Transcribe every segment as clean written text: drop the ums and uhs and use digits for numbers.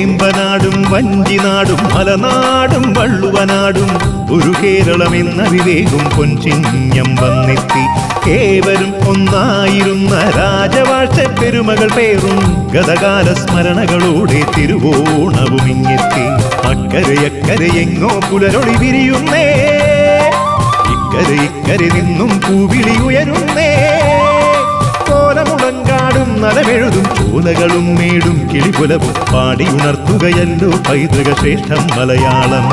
വേമ്പനാടും വഞ്ചിനാടും മലനാടും വള്ളുവനാടും ഒരു കേരളമെന്ന വിവേകും പൊൻചിങ്ങം വന്നെത്തി. ഏവരും ഒന്നായിരുന്ന രാജവാഴ്ച പെരുമകൾ പേറും ഗതകാല സ്മരണകളോടെ തിരുവോണവും ഇങ്ങെത്തി. അക്കരയക്കരയെങ്ങോ പുലരൊളി വിരിയുന്നേ, ഇക്കരെ ഇക്കരെ നിന്നും പൂവിളി ഉയരുന്നേ. കോലമുളങ്കാടും നലമെഴുതും ചോലകളും മേടും കിളിപുലവും പാടിയുണർത്തുകയല്ലോ പൈതൃക ശ്രേഷ്ഠം മലയാളം.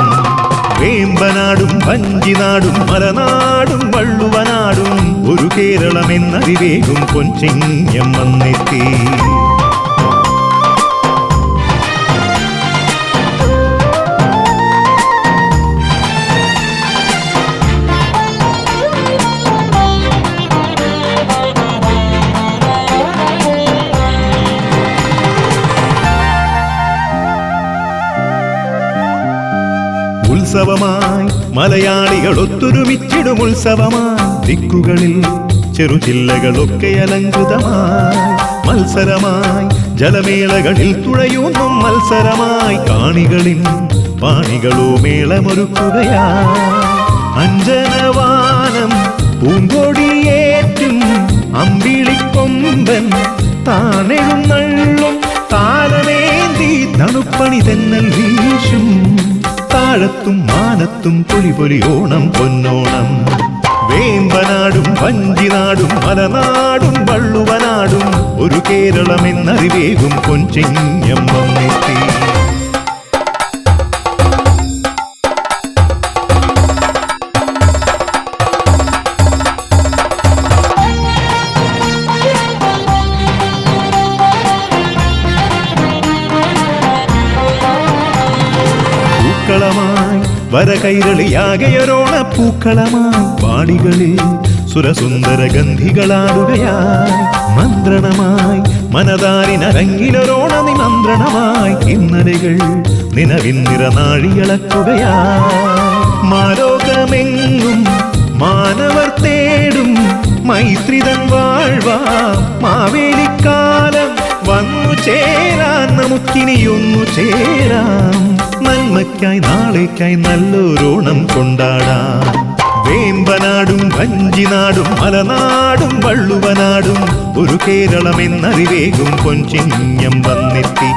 വേമ്പനാടും വഞ്ചിനാടും മലനാടും വള്ളുവനാടും ഒരു കേരളമെന്ന വിവേകും പൊൻചിങ്ങം വന്നെത്തി. ഉത്സവമായി മലയാളികൾ ഒത്തൊരുമിച്ചിടും ഉത്സവമായി ദിക്കുകളിൽ ചെറുജില്ലകളൊക്കെ അലങ്കൃതമായി. മത്സരമായി ജലമേളകളിൽ തുഴയൂന്നും മത്സരമായി കാണികളിൽ പാണികളോ മേളമൊരുക്കുകയായി. അഞ്ജനവാനം പൂങ്കൊടിയേറ്റും അമ്പിളിക്കൊമ്പൻ താനെഴുന്നള്ളും താലമേന്തി തണുപ്പണി തെന്നൽ വീശും. താഴത്തും മാനത്തും പൊലി പൊലി ഓണം പൊന്നോണം. വേമ്പനാടും വഞ്ചിനാടും മലനാടും വള്ളുവനാടും ഒരു കേരളമെന്നറിവേകും പൊൻചിങ്ങം വന്നെത്തി. പൂക്കളമായി വരകൈരളിയാകയൊരോണ പൂക്കളമായി പാടികളിൽ സുരസുന്ദര ഗന്ധികളാടുകയായി. മന്ത്രണമായി മനതാരിനരങ്ങിലൊരോണ നിമന്ത്രണമായി ഇന്നലകൾ നിലവിന്നിറ നാഴിയളക്കുകയായി. മാലോകമെങ്ങും മാനവർ തേടും മൈത്രിതൻ വാഴ്വാ മാവേലിക്കാലം വന്നു ചേരാൻ നമുക്കിനിയൊന്നു ചേരാം. നന്മയ്ക്കായി നാളേക്കായി നല്ലൊരോണം കൊണ്ടാടാം. വേമ്പനാടും വഞ്ചിനാടും മലനാടും വള്ളുവനാടും ഒരു കേരളമെന്നറിവേകും പൊൻചിങ്ങം വന്നെത്തി.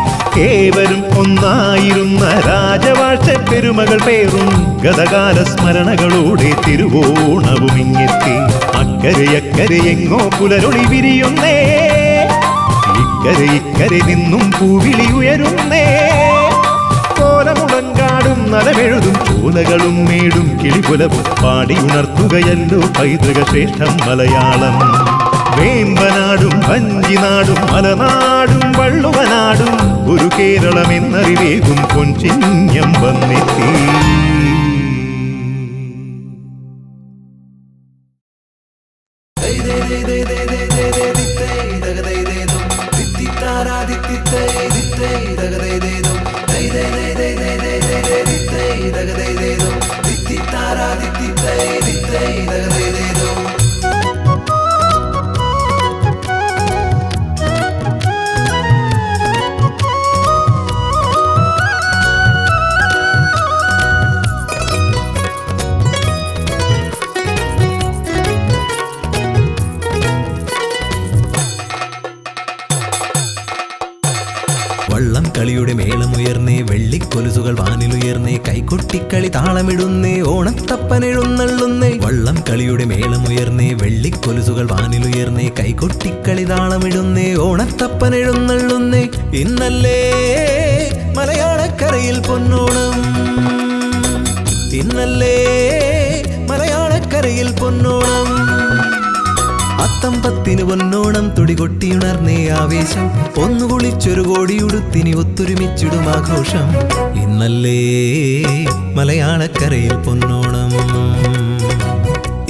ഏവരും ഒന്നായിരുന്ന രാജവാഴ്ച പെരുമകൾ പേറും ഗതകാല സ്മരണകളോടെ തിരുവോണവും ഇങ്ങെത്തി. അക്കരയക്കരയെങ്ങോ പുലരൊളി വിരിയുന്നേ, ഇക്കരെ ഇക്കരെ നിന്നും പൂവിളി ഉയരുന്നേ. കോലമുളങ്കാടും നലമെഴുതും ചോലകളും മേടും കിളിപുലവും പാടിയുണർത്തുകയല്ലോ പൈതൃക ശ്രേഷ്ഠം മലയാളം. വേമ്പനാടും വഞ്ചിനാടും മലനാടും വള്ളുവനാടും ഒരു കേരളമെന്നറിവേകും പൊൻചിങ്ങം വന്നെത്തി. വള്ളം കളിയുടെ മേളമുയർന്നേ, വെള്ളിക്കൊലുസുകൾ വാനിലുയർന്നേ, കൈകൊട്ടിക്കളി താളമിടുന്നേ, ഓണത്തപ്പനെഴുന്നള്ളുന്നേ. വള്ളം കളിയുടെ മേളമുയർന്നേ, വെള്ളിക്കൊലുസുകൾ വാനിലുയർന്നേ, കൈകൊട്ടിക്കളി താളമിടുന്നേ, ഓണത്തപ്പനെഴുന്നള്ളുന്നേ. ഇന്നല്ലേ മലയാളക്കരയിൽ പൊന്നോണം, ഇന്നല്ലേ മലയാളക്കരയിൽ പൊന്നോണം. അത്തം പത്തിന് പൊന്നോണം തുടികൊട്ടിയുണർന്നേ ആവേശം, ഒന്നുകുളിച്ചൊരു കോടിയുടുത്തിനി ഒത്തൊരുമിച്ചിടും ആഘോഷം. ഇന്നല്ലേ മലയാളക്കരയിൽ പൊന്നോണം,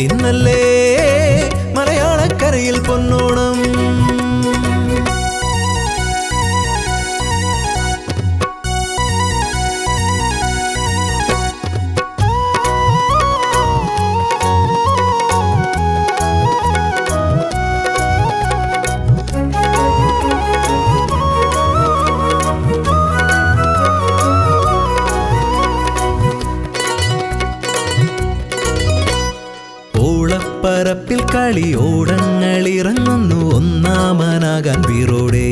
ഇന്നല്ലേ മലയാളക്കരയിൽ പൊന്നോണം. കളിയോടങ്ങളിറങ്ങുന്നു ഒന്നാമനാകാൻ വീറോടെ.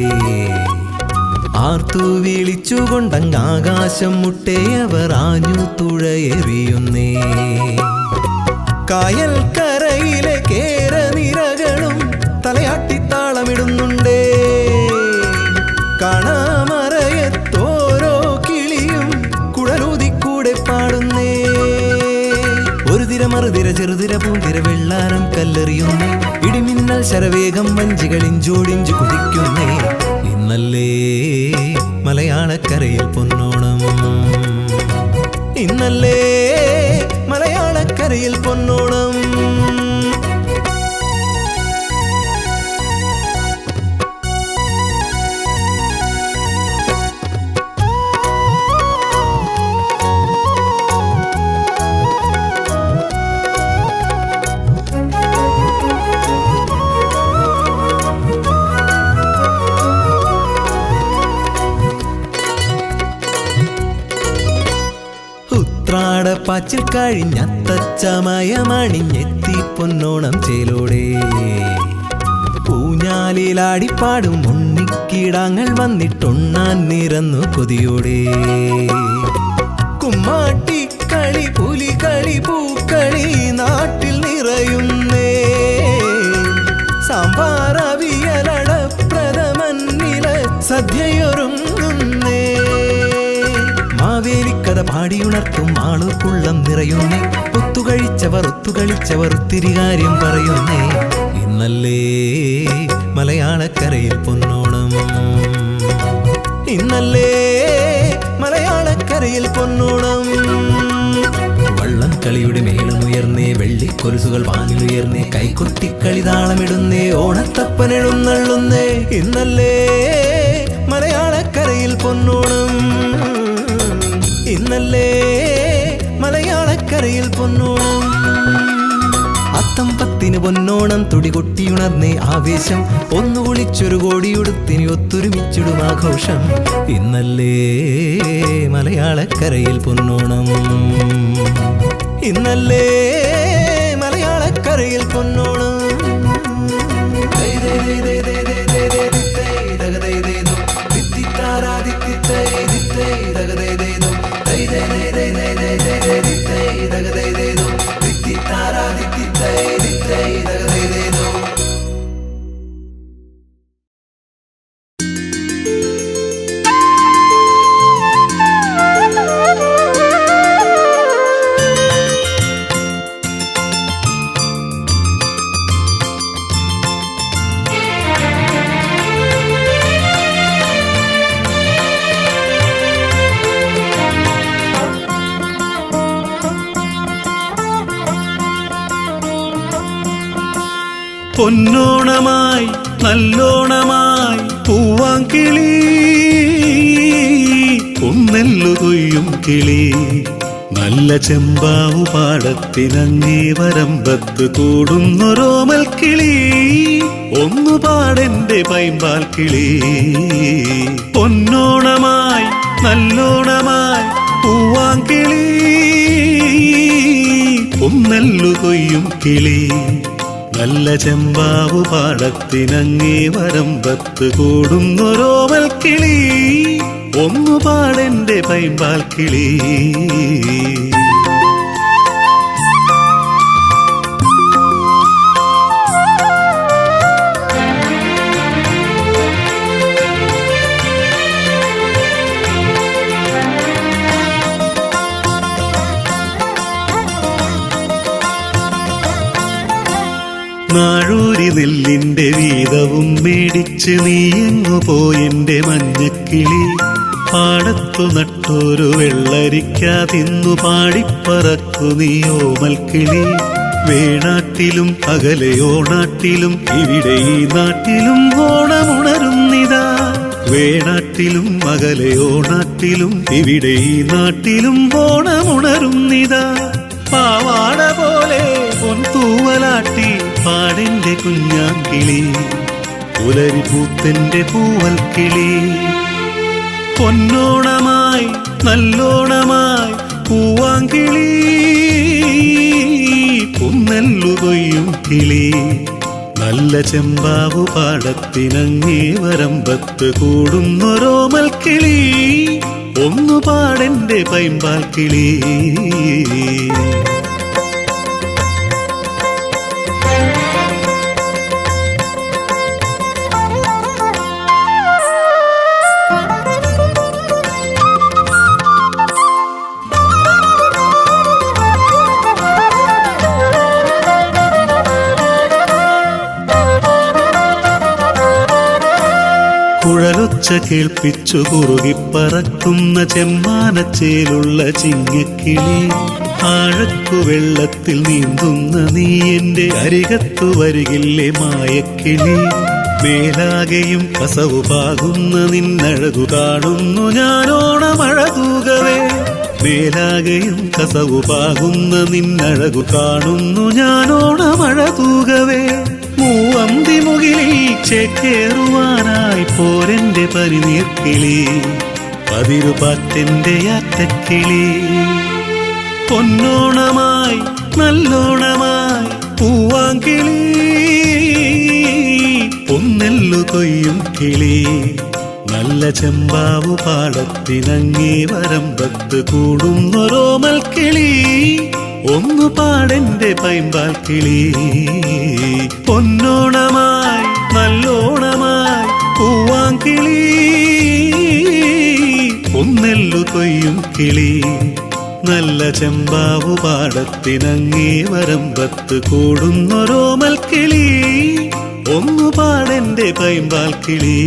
ആർത്തു വിളിച്ചുകൊണ്ടങ്ങ് ആകാശം മുട്ടേയവർ ആഞ്ഞു തുഴയെറിയുന്നേ. കായൽ കരയിലെ കേരനിരകളും തലയാട്ടിത്താളമിടുന്നുണ്ടേ. കാണാമറയത്തോരോ കിളിയും കുഴലൂതിക്കൂടെ പാടുന്നേ. ഒരു തിര മറുതിര ചെറുതിര പൂന്തിര വെള്ളാരം കല്ലെറിയുന്നേ. ഇടിമിന്നൽ ശരവേഗം വഞ്ചികളിഞ്ചോടിഞ്ചു കുതിക്കുന്നേ. ഇന്നല്ലേ മലയാളക്കരയിൽ പൊന്നോണം, ഇന്നല്ലേ മലയാളക്കരയിൽ പൊന്നോണം. പാച്ചിൽ കഴിഞ്ഞത്തച്ചമയമണിഞ്ഞെത്തി പൊന്നോണം ചേലോടെ. ഊഞ്ഞാലിലാടിപ്പാടും ഉണ്ണിക്കിടാങ്ങൾ വന്നിട്ടുണ്ണാൻ നിറന്നു കൊതിയോടെ. കുമ്മാട്ടിക്കളി പുലികളി പൂക്കളി നാട്ടിൽ നിറയുന്നേ. സാമ്പാറവിയലടപ്രഥമന്നില സദ്യയൊരുങ്ങുന്നേ. മാവേലിക്കഥ പാടിയുണർത്തും ആളുക്കുള്ളം നിറയുന്നേ. ഒത്തുകളിച്ചവർ ഒത്തുകളിച്ചവർ ഒത്തിരി കാര്യം പറയുന്നേ. ഇന്നല്ലേ മലയാളക്കരയിൽ പൊന്നോണം, ഇന്നല്ലേ മലയാളക്കരയിൽ പൊന്നോണം. വള്ളംകളിയുടെ മേളമുയർന്നേ, വെള്ളിക്കൊലുസുകൾ വാനിലുയർന്നേ. കൈകൊട്ടിക്കളി താളമിടുന്നേ, ഓണത്തപ്പനെഴുന്നള്ളുന്നേ. ഇന്നല്ലേ മലയാളക്കരയിൽ പൊന്നോണം, ഇന്നല്ലേ മലയാളക്കരയിൽ പൊന്നോണം. അത്തം പത്തിന് പൊന്നോണം തുടികൊട്ടിയുണർന്നേ ആവേശം. ഒന്നു കുളിച്ചൊരു കോടിയുടുത്തിനി ഒത്തൊരുമിച്ചിടും ആഘോഷം. ഇന്നല്ലേ മലയാളക്കരയിൽ പൊന്നോണം, ഇന്നല്ലേ മലയാളക്കരയിൽ പൊന്നോണം. പൊന്നോണമായി നല്ലോണമായി പൂവാങ്കിളി, പൊന്നെല്ലു കൊയ്യും കിളി. നല്ല ചെമ്പാവു പാടത്തിനങ്ങേ വരമ്പത്ത് കൂടുന്നൊരോമൽ കിളി. ഒന്നു പാടെന്റെ പൈമ്പാൽ കിളി. പൊന്നോണമായി നല്ലോണമായി പൂവാങ്കിളി, പൊന്നെല്ലു കൊയ്യും കിളി. നല്ല ചെമ്പാവു പാടത്തിനങ്ങേ വരമ്പത്ത് കൂടുന്നൊരോമൽ കിളി. ഒന്നു പാടെന്റെ പൈമ്പാൽ കിളി. നാഴൂരി നെല്ലിന്റെ വീതവും മേടിച്ച് നീയെങ്ങു പോയെന്റെ മഞ്ഞക്കിളി. പാടത്തു നട്ടൊരു വെള്ളരിക്കാതിന്നു പാടിപ്പറക്കു നീയോമൽ കിളി. വേണാട്ടിലും അകലെയോണാട്ടിലും ഇവിടെ ഈ നാട്ടിലും ഓണമുണരുന്നിതാ. വേണാട്ടിലും അകലെയോണാട്ടിലും ഇവിടെ ഈ നാട്ടിലും ഓണമുണരുന്നിതാ. പാവാട പോലെ പൊൻതൂവലാട്ടി പാടെന്റെ കുഞ്ഞാങ്കിളി. പുലരിപൂത്തന്റെ പൂവൽ കിളി. പൊന്നോണമായി നല്ലോണമായി പൂവാങ്കിളി, പൊന്ന പൊന്നെല്ലു കൊയ്യും കിളി നല്ല ചെമ്പാവു പാടത്തിനങ്ങേ വരമ്പത്ത് കൂടുന്നൊരോമൽ കിളി ഒന്നു പാടെന്റെ പൈമ്പാൽ കിളി കുഴലൊച്ച കേൾപ്പിച്ചു കുറുകിപ്പറക്കുന്ന ചെമ്മാനച്ചേലുള്ള ചിങ്ങക്കിളി ആഴക്കു വെള്ളത്തിൽ നീന്തുന്ന നീ എന്റെ അരികത്തു വരികില്ലേ മായക്കിളി മേലാകെയും കസവു പാകുന്ന നിന്നഴകു കാണുന്നു ഞാനോണമഴകൂകവേ മേലാകെയും കസവു പാകുന്ന നിന്നഴകു കാണുന്നു ഞാനോണമഴകൂകവേ മൂവന്തി മുകിലിൽ ചേക്കേറുവാനായി പോരെന്റെ പരിനീർക്കിളി പതിരുപാറ്റെന്റെ ആറ്റക്കിളി പൊന്നോണമായി നല്ലോണമായി പൂവാങ്കിളി പൊന്നെല്ലു കൊയ്യും കിളി നല്ല ചെമ്പാവു പാടത്തിനങ്ങേ വരമ്പത്ത് കൂടുന്നൊരോമൽ കിളി ഒന്നു പാടെന്റെ പൈമ്പാൽ കിളി പൊന്നോണമായി നല്ലോണമായി പൂവാങ്കിളി പൊന്നെല്ലു കൊയ്യും കിളി നല്ല ചെമ്പാവു പാടത്തിനങ്ങേ വരമ്പത്ത് കൂടുന്നൊരോമൽ കിളി ഒന്നു പാടെന്റെ പൈമ്പാൽ കിളി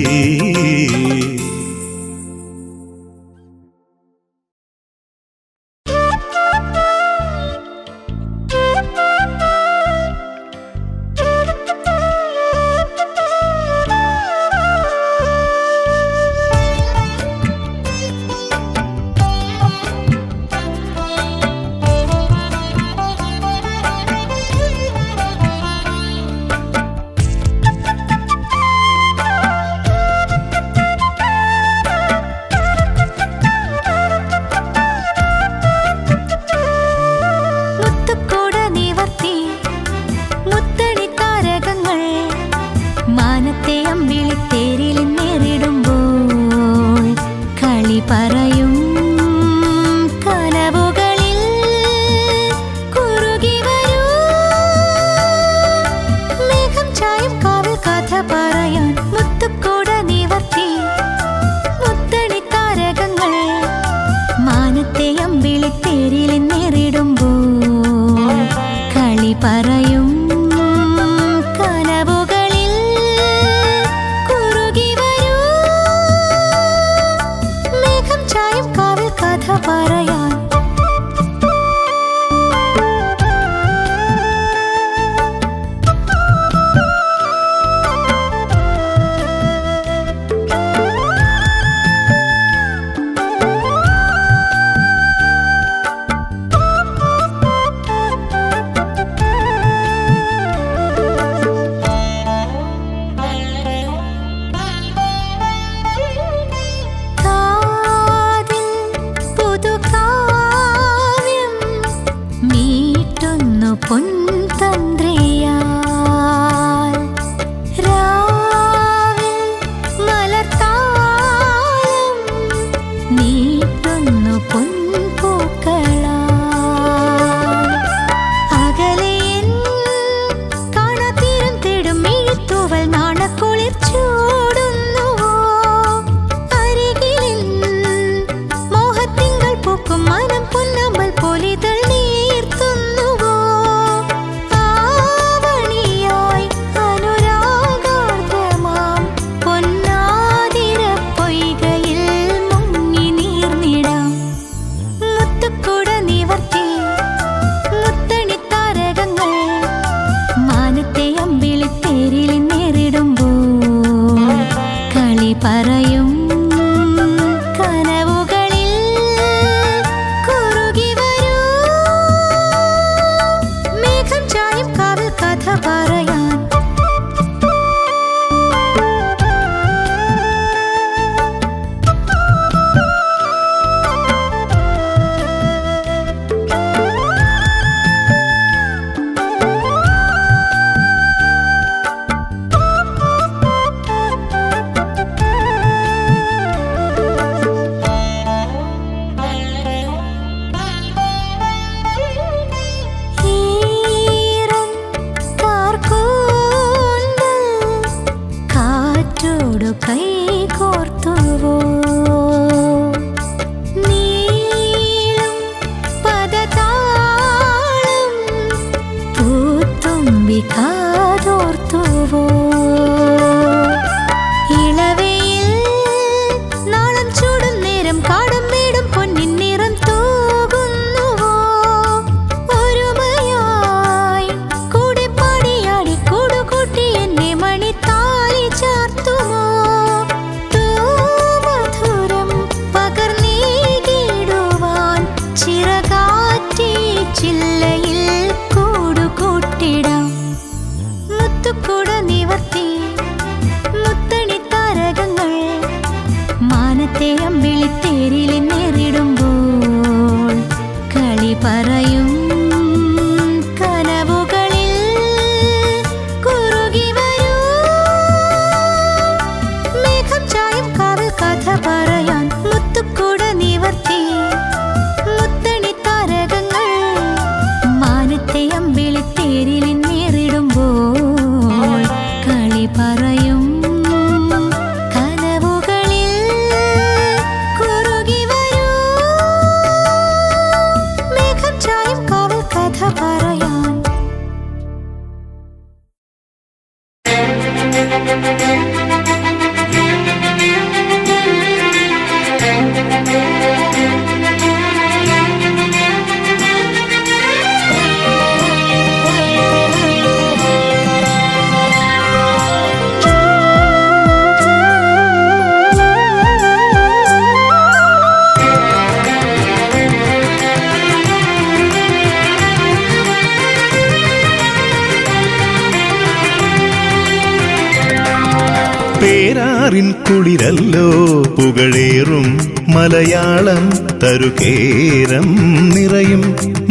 പേരാറിൻ കുളിരല്ലോ പുകഴേറും മലയാളം തരുകേരം നിറയും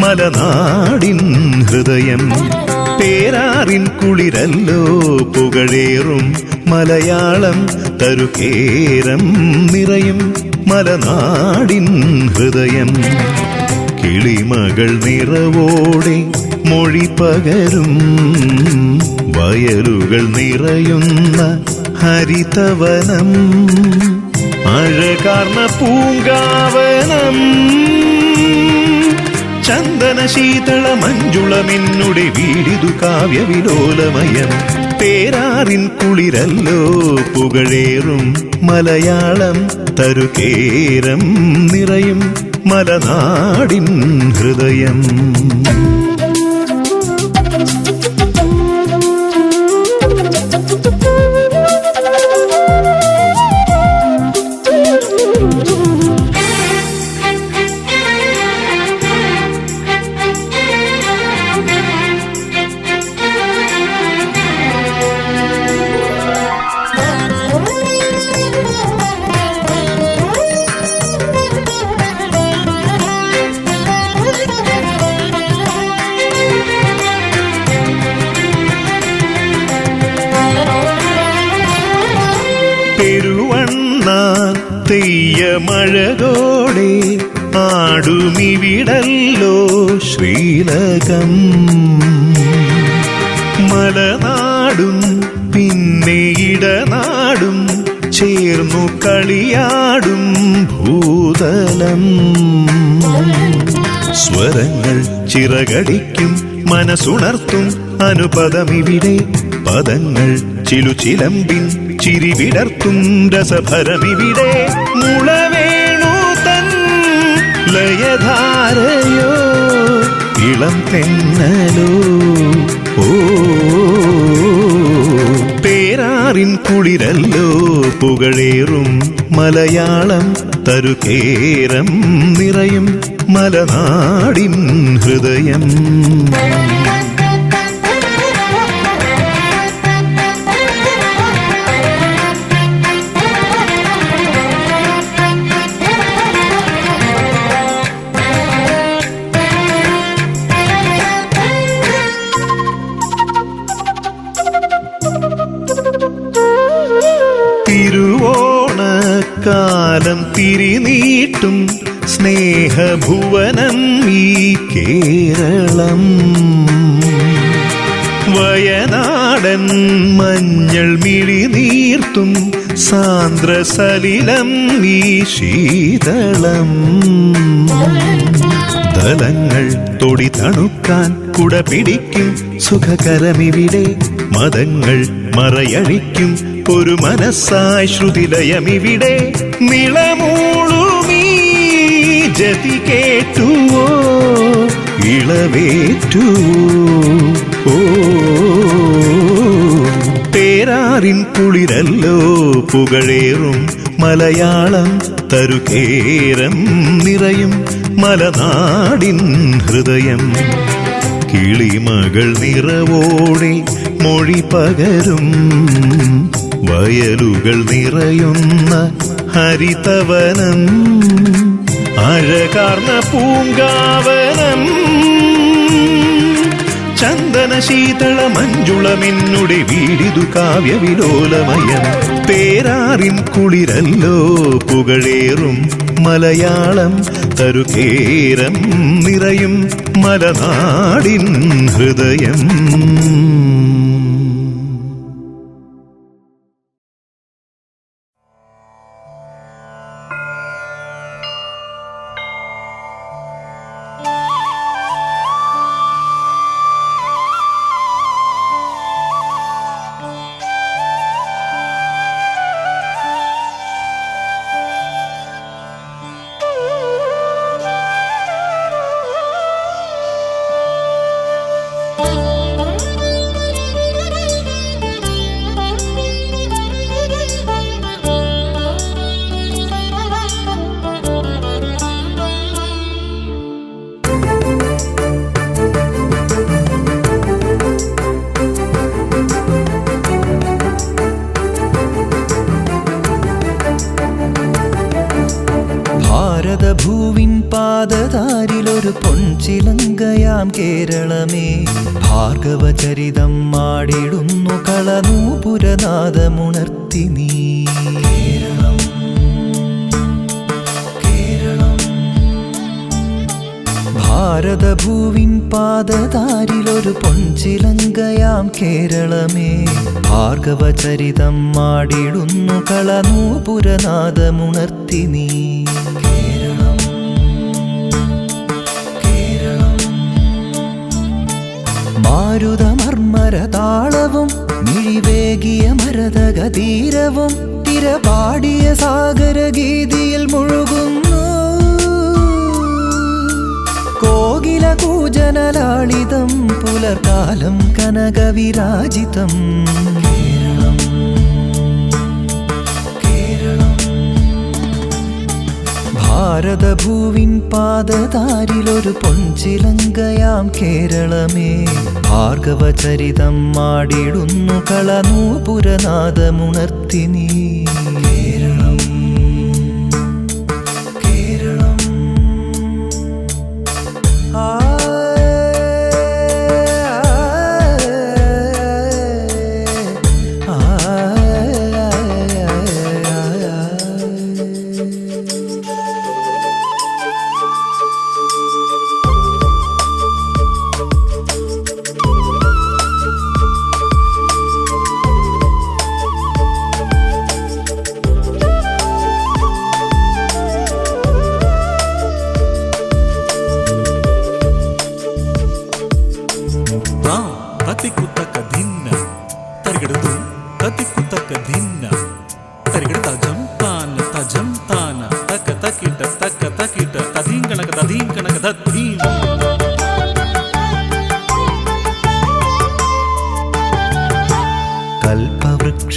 മലനാടിൻ ഹൃദയം. പേരാറിൻ കുളിരല്ലോ പുകഴേറും മലയാളം തരുകേരം നിറയും മലനാടിൻ ഹൃദയം. കിളിമകൾ നിറവോടെ മൊഴി പകരും വയലുകൾ നിറയുന്ന ഹരിതവനം, അഴകാർന്ന പൂങ്കാവനം, ചന്ദന ശീതള മഞ്ജുളമെന്നുടെ വീടിതു കാവ്യവിലോലമയം. പേരാറിൻ കുളിരല്ലോ പുകഴേറും മലയാളം തരുകേരം നിറയും മലനാടിൻ ഹൃദയം. തെയ്യമഴകോടെ ആടുമിവിടല്ലോ ശ്രീലകം, മലനാടും പിന്നെ ഇടനാടും ചേർന്നു കളിയാടും ഭൂതലം. സ്വരങ്ങൾ ചിറകടിക്കും മനസ്സുണർത്തും അനുപദമിവിടെ, പദങ്ങൾ ചിലുചിലമ്പിൻ ചിരിവിടർത്തും രസഭരമിവിടെ. മുളവേണു തൻ ലയധാരയോ ഇളം തെന്നലോ, ഓ പേരാറിൻ കുളിരല്ലോ പുകഴേറും മലയാളം തരുകേരം നിറയും മലനാടിൻ ഹൃദയം. തിരുവോണക്കാലം തിരിനീട്ടും സ്നേഹഭുവനം ഈ കേരളം, വയനാടൻ മഞ്ഞൾ മിഴിനീർത്തും സാന്ദ്രസലിലം ഈ ശീതളം. ദലങ്ങൾ തൊടി തണുക്കാൻ കുട പിടിക്കും സുഖകരമിവിടെ, മതങ്ങൾ മറയഴിക്കും ഒരു മനസ്സായി ശ്രുതിലയമിവിടെ. നിളമൂളുമീ ജതി കേട്ടുവോ ഇളവേറ്റുവോ, ഓ പേരാറിൻ കുളിരല്ലോ പുകഴേറും മലയാളം തരുകേരം നിറയും മലനാടിൻ ഹൃദയം. കിളിമകൾ നിറവോടെ മൊഴി പകരും വയലുകൾ നിറയുന്ന ഹരിതവനം, അഴകാർന്ന പൂങ്കാവനം, ചന്ദന ശീതള മഞ്ജുളമെന്നുടെ വീടിതു കാവ്യവിലോലമയം. പേരാറിൻ കുളിരല്ലോ പുകഴേറും മലയാളം തരുകേരം നിറയും മലനാടിൻ ഹൃദയം. ഭൂവിൻ പാദതാരിലൊരു പൊൻചിലങ്കയാം കേരളമേ ഭാർഗവചരിതം മാടിടുന്നു കളനൂപുരനാദമുണർത്തി നീ കേരളം കേരളം ഭാരതഭൂവിൻ പാദതാരിലൊരു പൊൻചിലങ്കയാം കേരളമേ ഭാർഗവചരിതം മാടിടുന്നു കളനൂപുരനാദമുണർത്തി നീ കേരളം കേരളം മാരുതമർമരതാളവും മിഴിവേകിയ മരതകതീരവും തിരപാടിയ സാഗരഗീതിയിൽ മുഴുകുന്നു കോകില കൂജനലാളിതം പുലർകാലം കനകവിരാജിതം കേരളം കേരളം ഭാരതഭൂവിൻ പാദതാരിലൊരു പൊൻചിലങ്കയാം കേരളമേ ഭാർഗവചരിതം മാടിടുന്നു കളനൂപുരനാദമുണർത്തി നീ കേരളം കേരളം తతికుతక దిన్న తరిగడుతు తతికుతక దిన్న తరిగడు తజం తాన తక తకిట తదీంకనక దద్దీం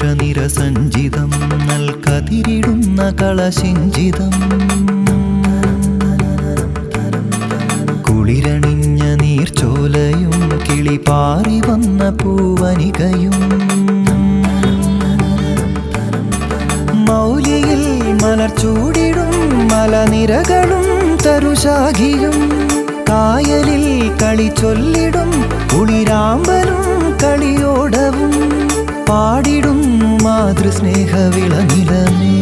കൽപ്പവൃക്ഷനിരസഞ്ചിതം നൽകതിരിടുന്ന കളശിഞ്ചിതം കുളിരണിഞ്ഞ നീർച്ചോലയും കിളിപാറി വന്ന പൂവനികയും മൗലിയിൽ മലർച്ചൂടിടും മലനിരകളും തരുശാഖിയും കായലിൽ കളി ചൊല്ലിടും കുളിരാമ്പലും കളിയോടവും പാടിടുന്നു മാതൃസ്നേഹവിളനിലമേ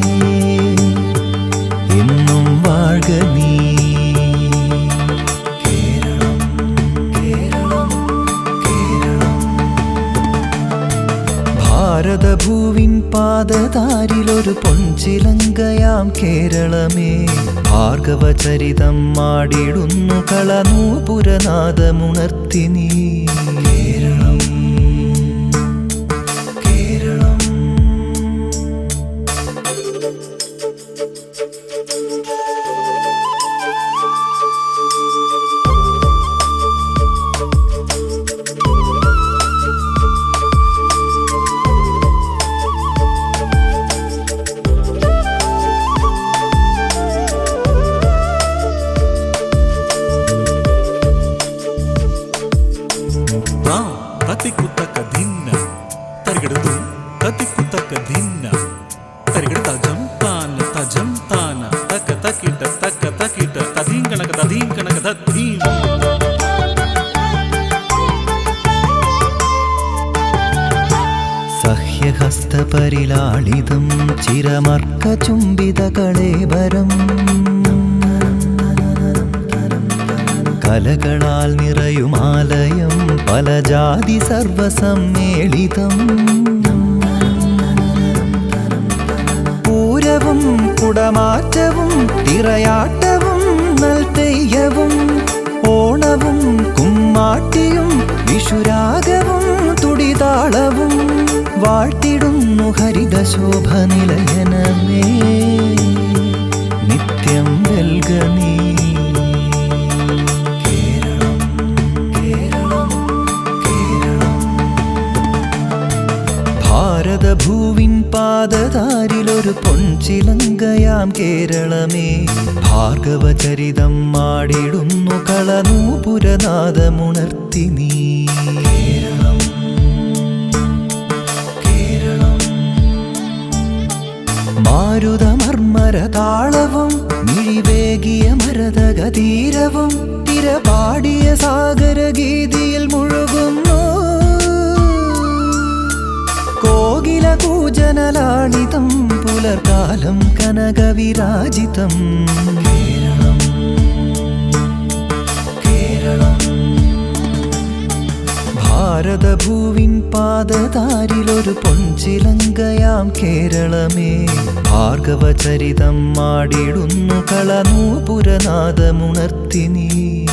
എന്നും വാഴ്ക നീ കേരളം കേരളം കേരളം ഭാരതഭൂവിൻ പാദതാരിലൊരു പൊൻചിലങ്കയാം കേരളമേ ഭാർഗവചരിതം മാടിടുന്നു കളനൂപുരനാദമുണർത്തി നീ കേരളം കേരളം తతికుతక దిన్న తరిగడుతు తతికుతక దిన్న తరిగడు తజం తాన తక తకిట తదీంకనక దద్దీం സഹ്യഹസ്തപരിലാളിതം ചിരമർക്കചുംബിതകളേബരം കലകളാൽ നിറയുമാലയം പല ജാതി സർവസമ്മേളിതം പൂരവും കുടമാറ്റവും തിറയാട്ടവും നൽതെയ്യവും ഓണവും കുമ്മാട്ടിയും വിഷുരാഗവും തുടിതാളവും വാഴ്ത്തിടുന്നു ഹരിതശോഭ നിലയനമേ നിത്യം വെൽക നീ കേരളം കേരളം കേരളം ഭാരതഭൂവിൻ പാദതാരിലൊരു പൊൻചിലങ്കയാം കേരളമേ ഭാർഗവചരിതം മാടിടുന്നു കളനൂപുരനാദമുണർത്തി നീ കേരളം കേരളം മാരുതമർമ മരതാളവും മിഴിവേകിയ മരതകതീരവും തിരപാടിയ സാഗരഗീതിയിൽ മുഴുകുന്നു. കോകില കൂജനലാളിതം പുലർകാലം കനകവിരാജിതം. കേരളം കേരളം ഭാരതഭൂവിൻ പാദതാരിലൊരു പൊൻചിലങ്കയാം കേരളമേ, ഭാർഗവചരിതം ആടിടുന്നു കളനൂപുരനാദമുണർത്തി നീ.